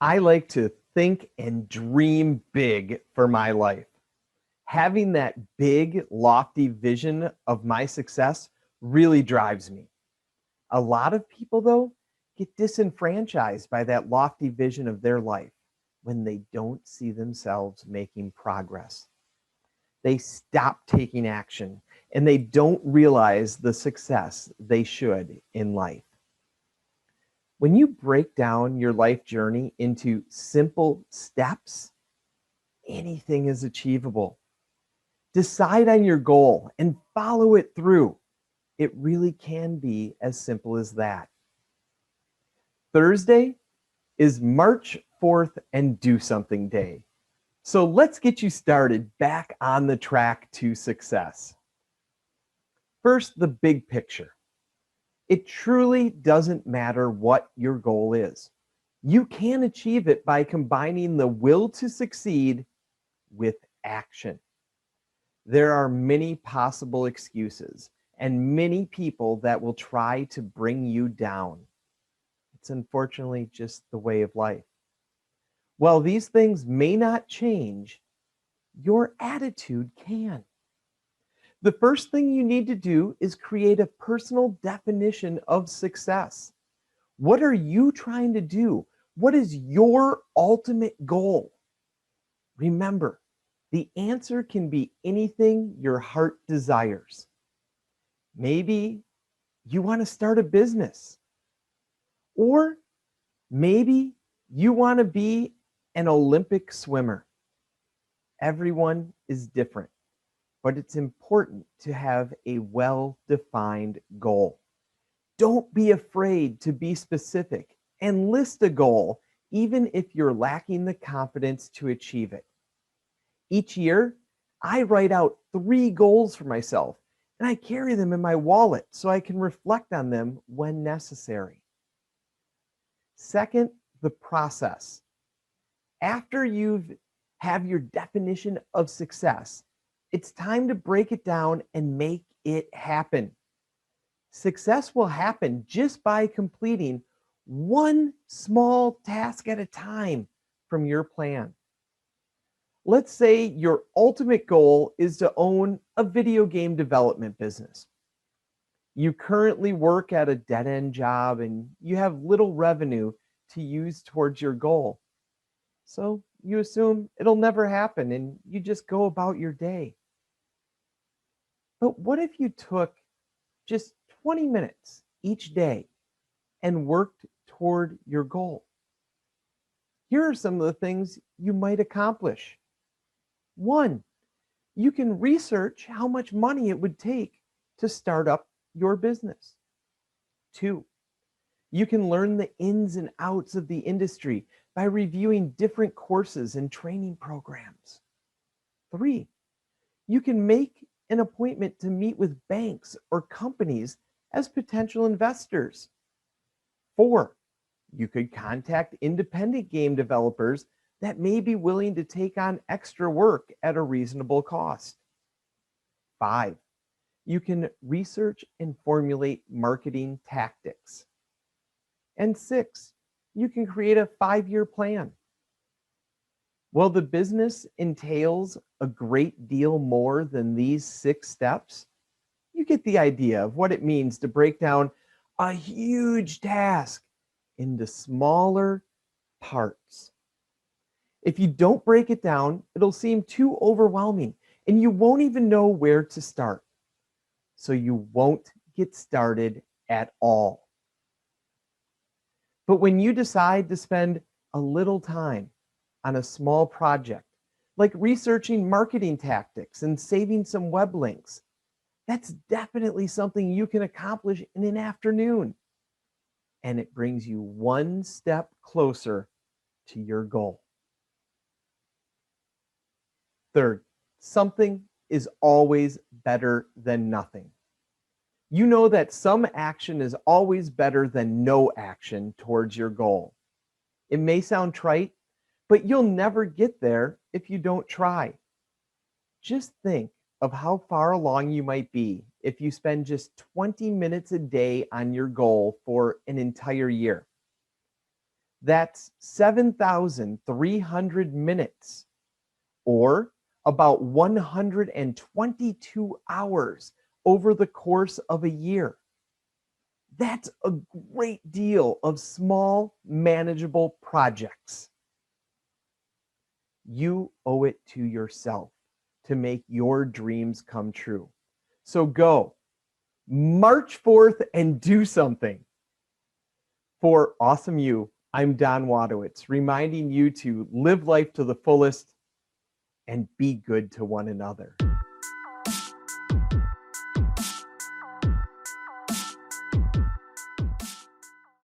I like to think and dream big for my life. Having that big, lofty vision of my success really drives me. A lot of people, though, get disenfranchised by that lofty vision of their life when they don't see themselves making progress. They stop taking action and they don't realize the success they should in life. When you break down your life journey into simple steps, anything is achievable. Decide on your goal and follow it through. It really can be as simple as that. Thursday is March 4th and Do Something Day. So let's get you started back on the track to success. First, the big picture. It truly doesn't matter what your goal is. You can achieve it by combining the will to succeed with action. There are many possible excuses and many people that will try to bring you down. It's unfortunately just the way of life. While these things may not change, your attitude can. The first thing you need to do is create a personal definition of success. What are you trying to do? What is your ultimate goal? Remember, the answer can be anything your heart desires. Maybe you want to start a business, or maybe you want to be an Olympic swimmer. Everyone is different, but it's important to have a well-defined goal. Don't be afraid to be specific and list a goal, even if you're lacking the confidence to achieve it. Each year, I write out 3 goals for myself, and I carry them in my wallet so I can reflect on them when necessary. Second, the process. After you've have your definition of success, it's time to break it down and make it happen. Success will happen just by completing one small task at a time from your plan. Let's say your ultimate goal is to own a video game development business. You currently work at a dead-end job and you have little revenue to use towards your goal. So you assume it'll never happen and you just go about your day. But what if you took just 20 minutes each day and worked toward your goal? Here are some of the things you might accomplish. 1, you can research how much money it would take to start up your business. 2, you can learn the ins and outs of the industry by reviewing different courses and training programs. 3, you can make an appointment to meet with banks or companies as potential investors. 4, you could contact independent game developers that may be willing to take on extra work at a reasonable cost. 5, you can research and formulate marketing tactics. And 6, you can create a 5-year plan. Well, the business entails a great deal more than these 6 steps. You get the idea of what it means to break down a huge task into smaller parts. If you don't break it down, it'll seem too overwhelming and you won't even know where to start. So you won't get started at all. But when you decide to spend a little time on a small project, like researching marketing tactics and saving some web links, that's definitely something you can accomplish in an afternoon. And it brings you one step closer to your goal. Third, something is always better than nothing. You know that some action is always better than no action towards your goal. It may sound trite, but you'll never get there if you don't try. Just think of how far along you might be if you spend just 20 minutes a day on your goal for an entire year. That's 7,300 minutes, or about 122 hours over the course of a year. That's a great deal of small, manageable projects. You owe it to yourself to make your dreams come true. So go, march forth and do something. For Awesome You, I'm Don Wadowitz, reminding you to live life to the fullest and be good to one another.